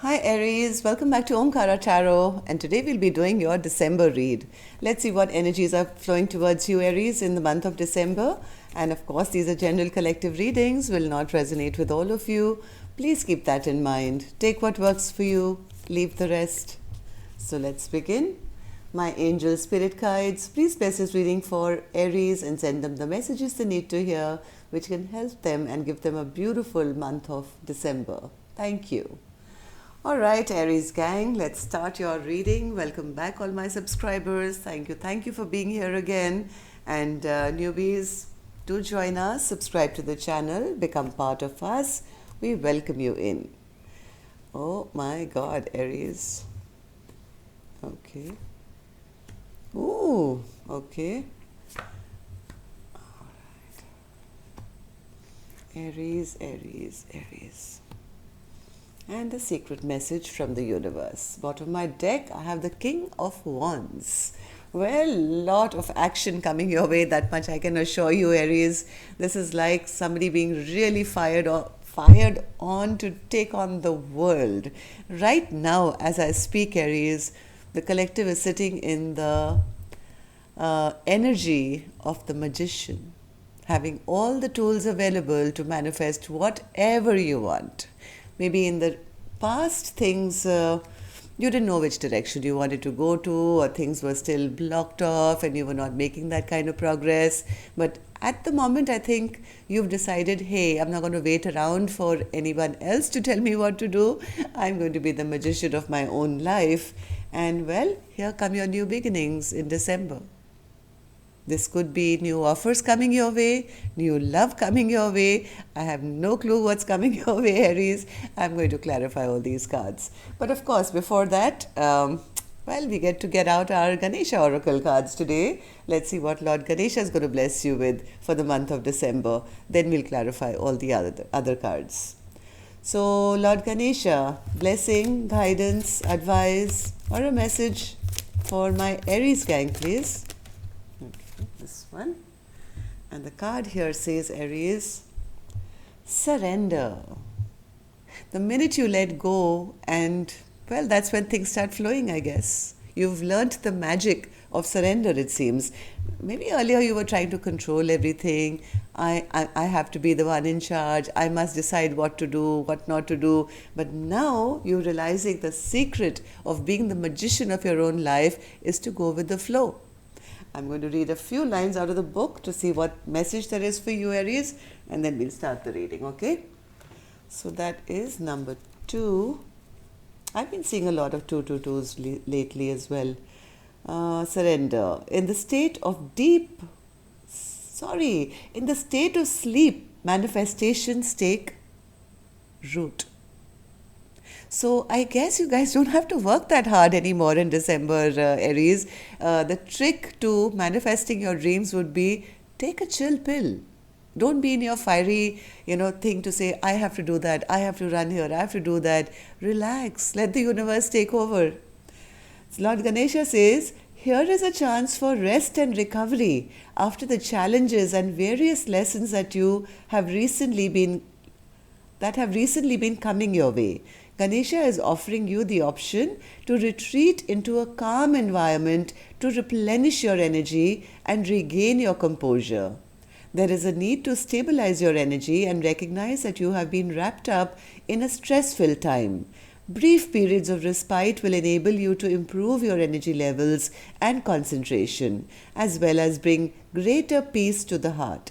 Hi Aries, welcome back to Omkara Tarot, and today we'll be doing your December read. Let's see what energies are flowing towards you, Aries, in the month of December. And of course, these are general collective readings, will not resonate with all of you. Please keep that in mind. Take what works for you, leave the rest. So let's begin. My angel spirit guides, please bless this reading for Aries and send them the messages they need to hear, which can help them and give them a beautiful month of December. Thank you. All right, Aries gang, let's start your reading. Welcome back, all my subscribers. Thank you for being here again. And newbies, do join us, subscribe to the channel, become part of us. We welcome you in. Oh my God, Aries. Okay. Ooh, okay. All right. Aries, Aries, Aries. And a secret message from the universe. Bottom of my deck, I have the King of Wands. Well, lot of action coming your way, that much I can assure you, Aries. This is like somebody being really fired on to take on the world. Right now, as I speak, Aries, the collective is sitting in the energy of the magician, having all the tools available to manifest whatever you want. Maybe in the past things you didn't know which direction you wanted to go to, or things were still blocked off and you were not making that kind of progress. But at the moment, I think you've decided, hey, I'm not going to wait around for anyone else to tell me what to do. I'm going to be the magician of my own life. And well, here come your new beginnings in December. This could be new offers coming your way, new love coming your way. I have no clue what's coming your way, Aries. I'm going to clarify all these cards. But of course, before that, we get out our Ganesha Oracle cards today. Let's see what Lord Ganesha is going to bless you with for the month of December. Then we'll clarify all the other cards. So, Lord Ganesha, blessing, guidance, advice, or a message for my Aries gang, please. This one. And the card here says, Aries, surrender. The minute you let go, and well, that's when things start flowing, I guess. You've learnt the magic of surrender, it seems. Maybe earlier you were trying to control everything. I have to be the one in charge. I must decide what to do, what not to do. But now you're realizing the secret of being the magician of your own life is to go with the flow. I'm going to read a few lines out of the book to see what message there is for you, Aries, and then we'll start the reading, okay? So that is number 2. I've been seeing a lot of 222s lately as well. Surrender. In the state of sleep, manifestations take root. So I guess you guys don't have to work that hard anymore in December, Aries. The trick to manifesting your dreams would be take a chill pill. Don't be in your fiery, thing to say, I have to do that, I have to run here, I have to do that. Relax. Let the universe take over. Lord Ganesha says, here is a chance for rest and recovery after the challenges and various lessons that have recently been coming your way. Ganesha is offering you the option to retreat into a calm environment to replenish your energy and regain your composure. There is a need to stabilize your energy and recognize that you have been wrapped up in a stress-filled time. Brief periods of respite will enable you to improve your energy levels and concentration, as well as bring greater peace to the heart.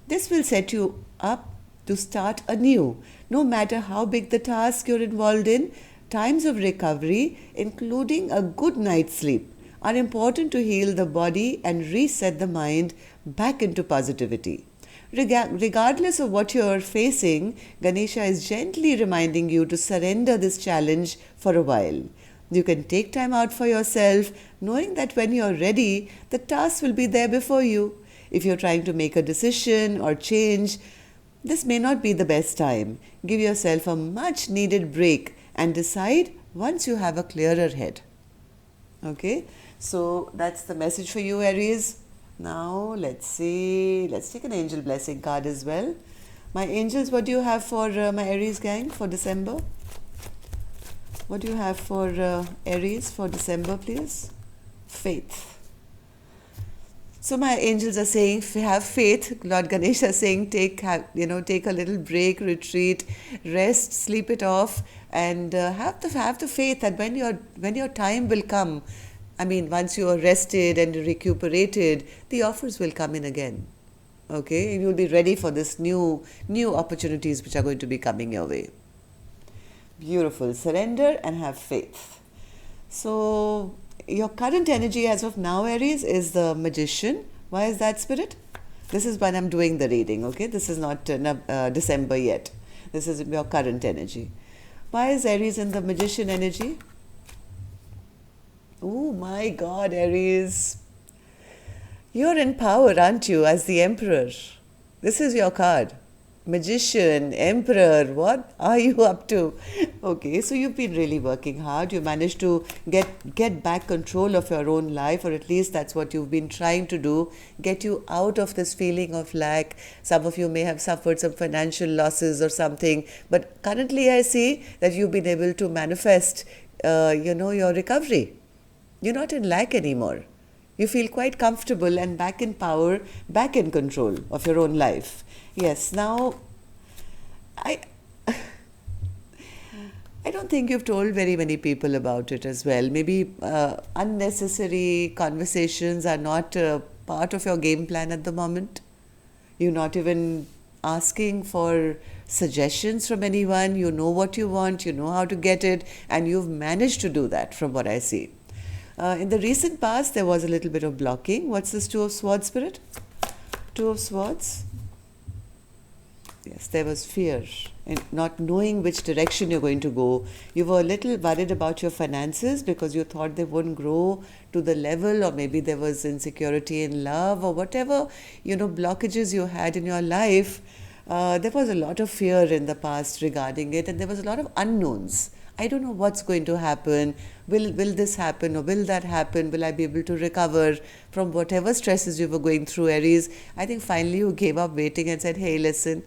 This will set you up to start anew. No matter how big the task you're involved in, times of recovery, including a good night's sleep, are important to heal the body and reset the mind back into positivity. Regardless of what you're facing, Ganesha is gently reminding you to surrender this challenge for a while. You can take time out for yourself, knowing that when you're ready, the task will be there before you. If you're trying to make a decision or change, this may not be the best time. Give yourself a much needed break and decide once you have a clearer head. Okay, so that's the message for you, Aries. Now let's see. Let's take an angel blessing card as well. My angels, what do you have for my Aries gang for December? What do you have for Aries for December, please? Faith. So my angels are saying, have faith. Lord Ganesha is saying, take a little break, retreat, rest, sleep it off, and have the faith that when your time will come, I mean, once you are rested and recuperated, the offers will come in again. Okay, and you'll be ready for this new opportunities which are going to be coming your way. Beautiful. Surrender and have faith. So your current energy as of now, Aries, is the Magician. Why is that, Spirit? This is when I'm doing the reading, okay? This is not December yet. This is your current energy. Why is Aries in the Magician energy? Oh my God, Aries. You're in power, aren't you, as the Emperor? This is your card. Magician, Emperor, what are you up to? Okay, so you've been really working hard. You managed to get back control of your own life, or at least that's what you've been trying to do. Get you out of this feeling of lack. Some of you may have suffered some financial losses or something, but currently I see that you've been able to manifest, your recovery. You're not in lack anymore. You feel quite comfortable and back in power, back in control of your own life. Yes, now, I don't think you've told very many people about it as well. Maybe unnecessary conversations are not part of your game plan at the moment. You're not even asking for suggestions from anyone. You know what you want, you know how to get it, and you've managed to do that from what I see. In the recent past, there was a little bit of blocking. What's this Two of Swords, Spirit? Two of Swords. Yes, there was fear in not knowing which direction you're going to go. You were a little worried about your finances because you thought they wouldn't grow to the level, or maybe there was insecurity in love, or whatever, blockages you had in your life. There was a lot of fear in the past regarding it, and there was a lot of unknowns. I don't know what's going to happen. Will this happen, or will that happen? Will I be able to recover from whatever stresses you were going through, Aries? I think finally you gave up waiting and said, hey, listen,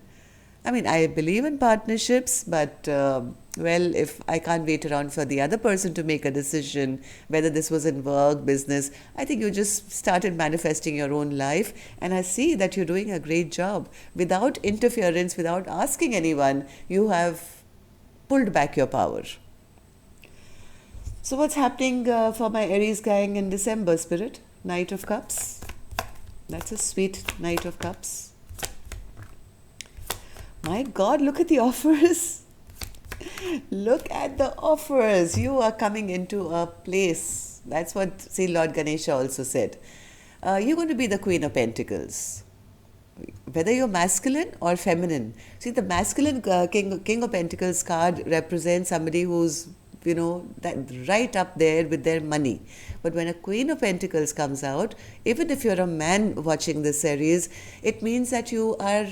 I mean, I believe in partnerships, but if I can't wait around for the other person to make a decision, whether this was in work, business, I think you just started manifesting your own life. And I see that you're doing a great job. Without interference, without asking anyone, you have pulled back your power. So what's happening for my Aries gang in December, Spirit? Knight of Cups. That's a sweet Knight of Cups. My God, look at the offers. Look at the offers. You are coming into a place. That's what, see, Lord Ganesha also said. You're going to be the Queen of Pentacles. Whether you're masculine or feminine. See, the masculine King of Pentacles card represents somebody who's, that right up there with their money. But when a Queen of Pentacles comes out, even if you're a man watching this series, it means that you are,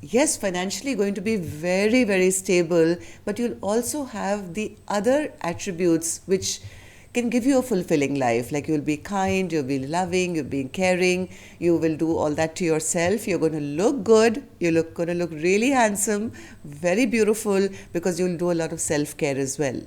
yes, financially going to be very, very stable, but you'll also have the other attributes which can give you a fulfilling life. Like, you'll be kind, you'll be loving, you'll be caring, you will do all that to yourself. You're going to look good, you're going to look really handsome, very beautiful, because you'll do a lot of self-care as well.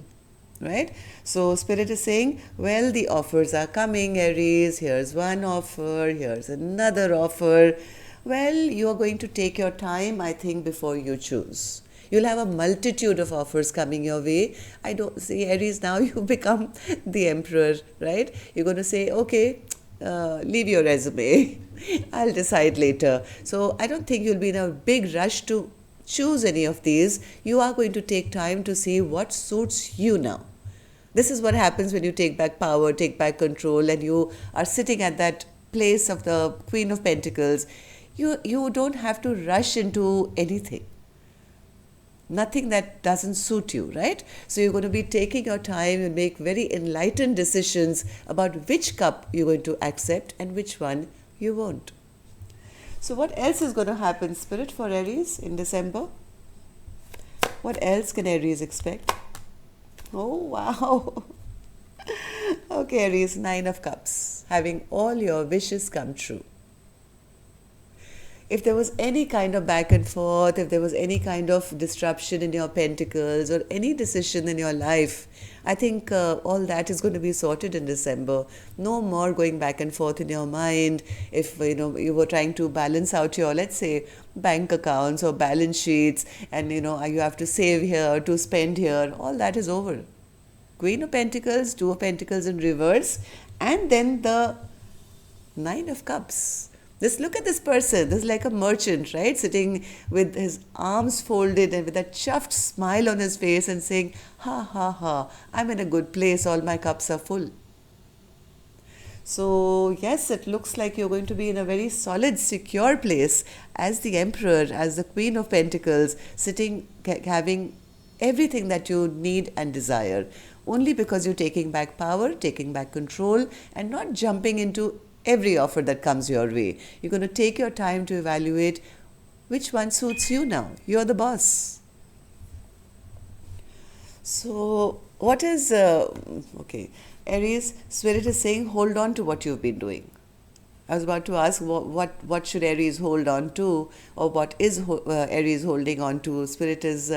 Right? So Spirit is saying, well, the offers are coming, Aries. Here's one offer, here's another offer. Well, you are going to take your time, I think, before you choose. You'll have a multitude of offers coming your way. I don't see, Aries, now you become the Emperor, right? You're going to say, okay, leave your resume. I'll decide later. So I don't think you'll be in a big rush to choose any of these. You are going to take time to see what suits you now. This is what happens when you take back power, take back control, and you are sitting at that place of the Queen of Pentacles. You don't have to rush into anything. Nothing that doesn't suit you, right? So you're going to be taking your time and make very enlightened decisions about which cup you're going to accept and which one you won't. So what else is going to happen, Spirit, for Aries in December? What else can Aries expect? Oh, wow. Okay, Aries, 9 of Cups. Having all your wishes come true. if there was any kind of back and forth, if there was any kind of disruption in your pentacles or any decision in your life, I think all that is going to be sorted in December. No more going back and forth in your mind. If you were trying to balance out your, let's say, bank accounts or balance sheets, and you have to save here to spend here, all that is over. Queen of Pentacles, Two of Pentacles in reverse, and then the Nine of Cups. Just look at this person. This is like a merchant, right? Sitting with his arms folded and with a chuffed smile on his face and saying, ha ha ha, I'm in a good place. All my cups are full. So yes, it looks like you're going to be in a very solid, secure place as the Emperor, as the Queen of Pentacles, sitting, having everything that you need and desire. Only because you're taking back power, taking back control, and not jumping into every offer that comes your way. You're going to take your time to evaluate which one suits you now. You're the boss. So what is, okay, Aries, Spirit is saying hold on to what you've been doing. I was about to ask what should Aries hold on to, or what is Aries holding on to. Spirit is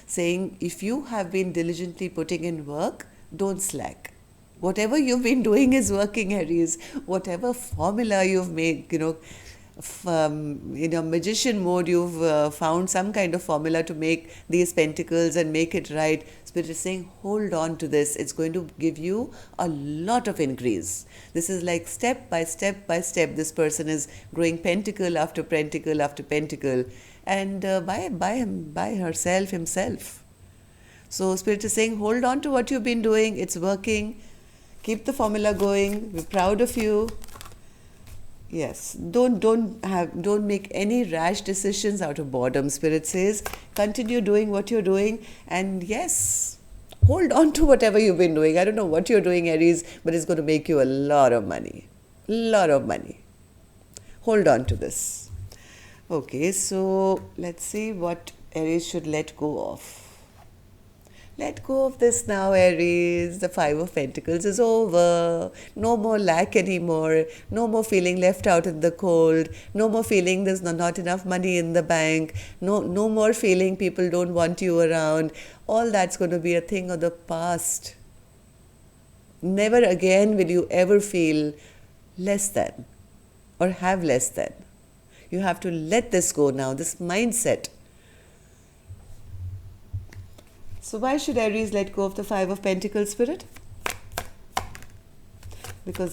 saying if you have been diligently putting in work, don't slack. Whatever you've been doing is working, Aries. Whatever formula you've made, in your magician mode, you've found some kind of formula to make these pentacles and make it right. Spirit is saying, hold on to this. It's going to give you a lot of increase. This is like step by step by step. This person is growing pentacle after pentacle after pentacle, and by herself, himself. So Spirit is saying, hold on to what you've been doing. It's working. Keep the formula going. We're proud of you. Yes, don't make any rash decisions out of boredom. Spirit says continue doing what you're doing, and yes, hold on to whatever you've been doing. I don't know what you're doing, Aries, but it's going to make you a lot of money. Hold on to this. Okay, so let's see what Aries should let go of. Let go of this now, Aries. The Five of Pentacles is over. No more lack anymore. No more feeling left out in the cold. No more feeling there's not enough money in the bank. No more feeling people don't want you around. All that's going to be a thing of the past. Never again will you ever feel less than or have less than. You have to let this go now, this mindset. So why should Aries let go of the Five of Pentacles, Spirit? Because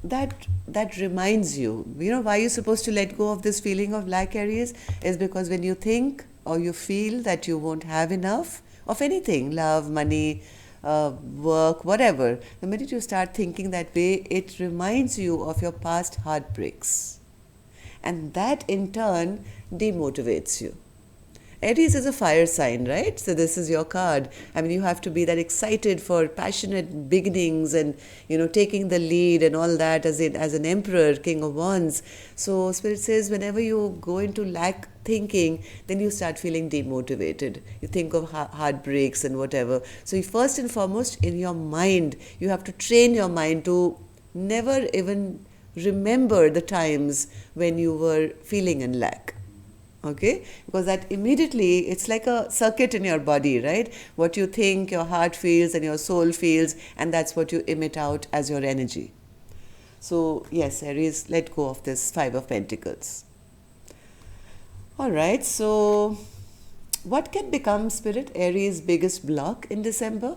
that reminds you, why you're supposed to let go of this feeling of lack, Aries, is because when you think or you feel that you won't have enough of anything, love, money, work, whatever, the minute you start thinking that way, it reminds you of your past heartbreaks. And that in turn demotivates you. Aries is a fire sign, right? So this is your card. I mean, you have to be that excited for passionate beginnings and, taking the lead and all that as an emperor, king of wands. So Spirit says whenever you go into lack thinking, then you start feeling demotivated. You think of heartbreaks and whatever. So first and foremost, in your mind, you have to train your mind to never even remember the times when you were feeling in lack. Okay, because that immediately, it's like a circuit in your body, right? What you think, your heart feels and your soul feels, and that's what you emit out as your energy. So yes, Aries, let go of this Five of Pentacles. All right, so what can become, Spirit, Aries' biggest block in December?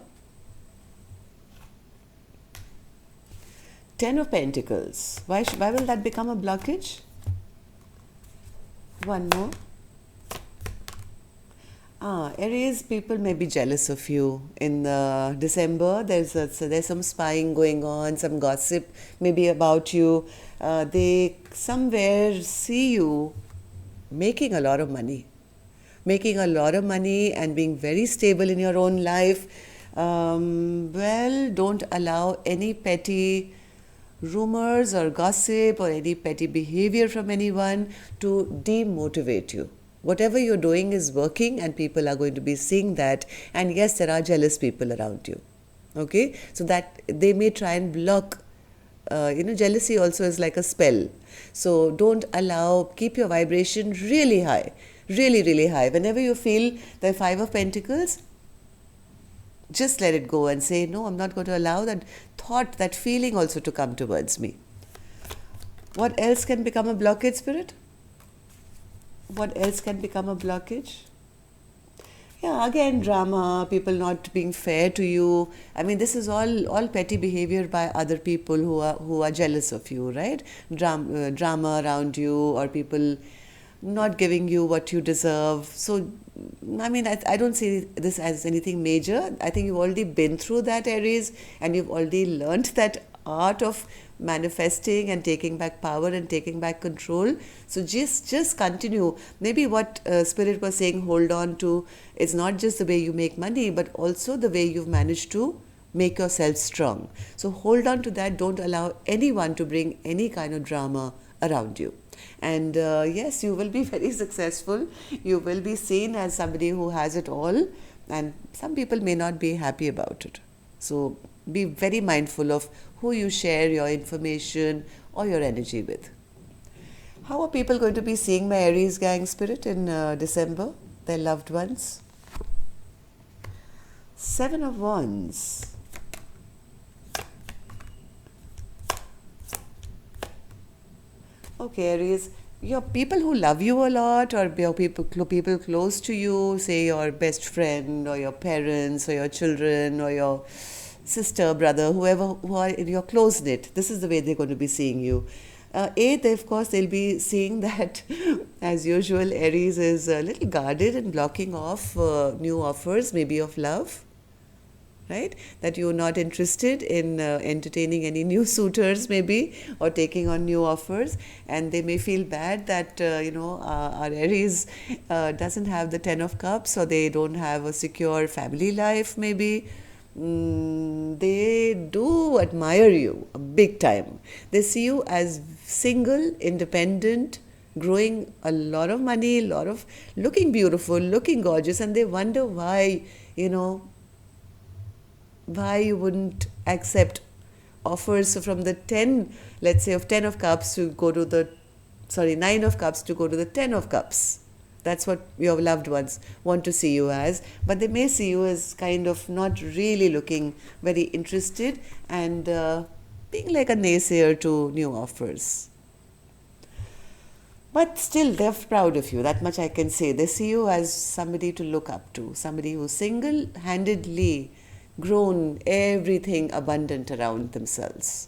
Ten of Pentacles. Why will that become a blockage? One more. Aries, people may be jealous of you in December. There's some spying going on, some gossip maybe about you. They somewhere see you making a lot of money and being very stable in your own life. Don't allow any petty rumors or gossip or any petty behavior from anyone to demotivate you. Whatever you're doing is working, and people are going to be seeing that. And yes, there are jealous people around you. Okay? So that they may try and block jealousy also is like a spell. So don't allow, keep your vibration really high, really, really high. Whenever you feel the Five of Pentacles, just let it go and say, no, I'm not going to allow that thought, that feeling also to come towards me. What else can become a blockage, Spirit? What else can become a blockage? Yeah, again, drama, people not being fair to you. I mean, this is all petty behavior by other people who are jealous of you, right? Drama around you, or people not giving you what you deserve. So, I mean, I don't see this as anything major. I think you've already been through that, Aries, and you've already learnt that art of manifesting and taking back power and taking back control. So just continue. Maybe what Spirit was saying, hold on to, it's not just the way you make money, but also the way you've managed to make yourself strong. So hold on to that. Don't allow anyone to bring any kind of drama around you. And yes, you will be very successful. You will be seen as somebody who has it all, and some people may not be happy about it. So be very mindful of who you share your information or your energy with. How are people going to be seeing my Aries gang, Spirit, in December? Their loved ones. 7 of Wands. Okay, Aries, your people who love you a lot, or your people close to you, say your best friend or your parents or your children or your sister, brother, whoever who are in your close knit, this is the way they're going to be seeing you. Of course, they'll be seeing that, as usual, Aries is a little guarded and blocking off new offers, maybe of love, right? That you're not interested in entertaining any new suitors, maybe, or taking on new offers, and they may feel bad that our Aries doesn't have the 10 of Cups, or they don't have a secure family life, maybe. They do admire you big time. They see you as single, independent, growing a lot of money, looking beautiful, looking gorgeous, and they wonder why you wouldn't accept offers from the 10, let's say, of 10 of Cups to go to the 9 of Cups to go to the 10 of Cups. That's what your loved ones want to see you as, but they may see you as kind of not really looking very interested and being like a naysayer to new offers. But still, they're proud of you. That much I can say. They see you as somebody to look up to, somebody who single-handedly grown everything abundant around themselves.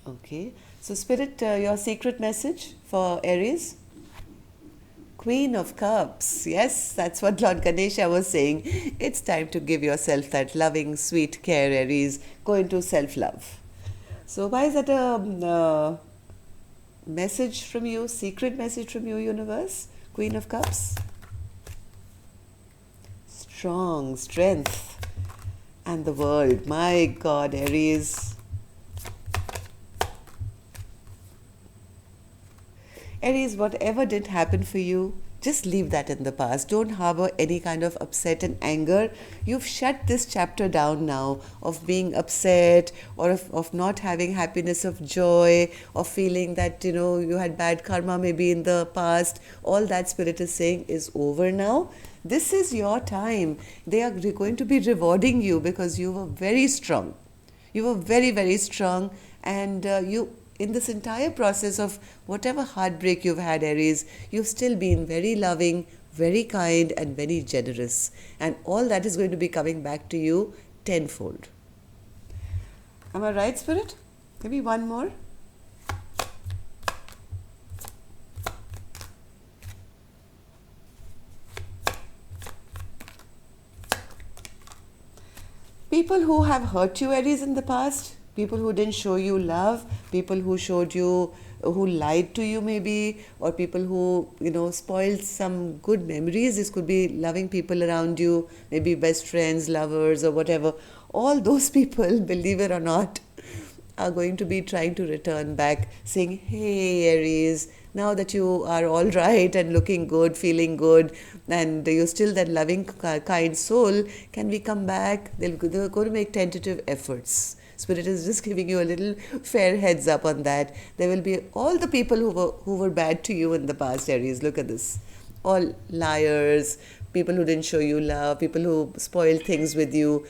Okay. So, Spirit, your secret message for Aries? Queen of Cups. Yes, that's what Lord Ganesha was saying. It's time to give yourself that loving, sweet care, Aries. Go into self-love. So, why is that a message from you, secret message from you, universe? Queen of Cups. Strong, strength, and the world. My God, Aries. Aries, whatever did happen for you, just leave that in the past. Don't harbor any kind of upset and anger. You've shut this chapter down now of being upset, or of not having happiness, of joy, of feeling that, you had bad karma maybe in the past. All that, Spirit is saying, is over now. This is your time. They are going to be rewarding you because you were very strong. You were very, very strong, and in this entire process of whatever heartbreak you've had, Aries, you've still been very loving, very kind, and very generous. And all that is going to be coming back to you tenfold. Am I right, Spirit? Maybe one more? People who have hurt you, Aries, in the past, people who didn't show you love, people who who lied to you maybe, or people who, spoiled some good memories. This could be loving people around you, maybe best friends, lovers, or whatever. All those people, believe it or not, are going to be trying to return back, saying, hey, Aries, now that you are all right and looking good, feeling good, and you're still that loving, kind soul, can we come back? They're going to make tentative efforts. Spirit is just giving you a little fair heads up on that. There will be all the people who were bad to you in the past, Aries. Look at this. All liars, people who didn't show you love, people who spoiled things with you,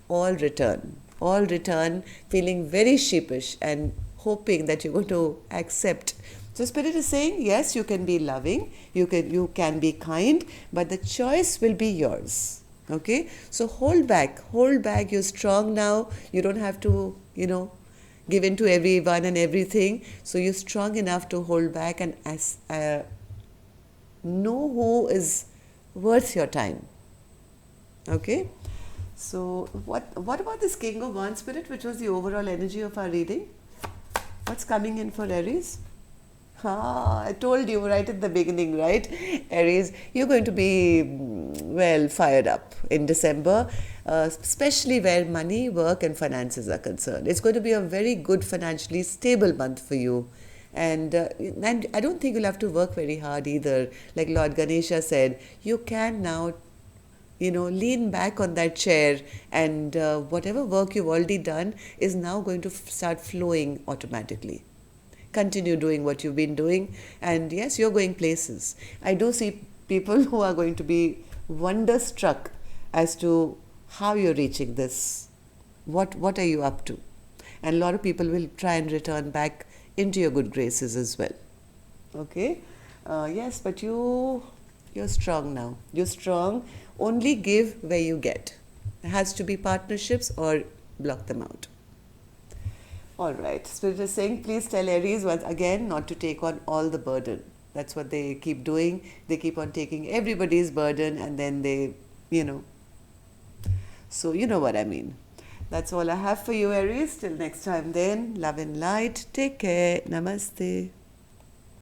all return. All return feeling very sheepish and hoping that you're going to accept. So Spirit is saying, yes, you can be loving, you can be kind, but the choice will be yours. Okay? So hold back, you're strong now. You don't have to, give in to everyone and everything. So you're strong enough to hold back and know who is worth your time. Okay? So what about this King of Wands, Spirit, which was the overall energy of our reading? What's coming in for Aries? I told you right at the beginning, right? Aries, you're going to be, well, fired up in December, especially where money, work, and finances are concerned. It's going to be a very good, financially stable month for you. And I don't think you'll have to work very hard either. Like Lord Ganesha said, you can now lean back on that chair, and whatever work you've already done is now going to start flowing automatically. Continue doing what you've been doing, and yes, you're going places. I do see people who are going to be wonderstruck as to how you're reaching this. What are you up to? And a lot of people will try and return back into your good graces as well. Okay? Yes, but you're strong now. You're strong. Only give where you get. It has to be partnerships or block them out. All right. Spirit is saying, please tell Aries once again not to take on all the burden. That's what they keep doing. They keep on taking everybody's burden, and then they, So you know what I mean. That's all I have for you, Aries. Till next time then. Love and light. Take care. Namaste.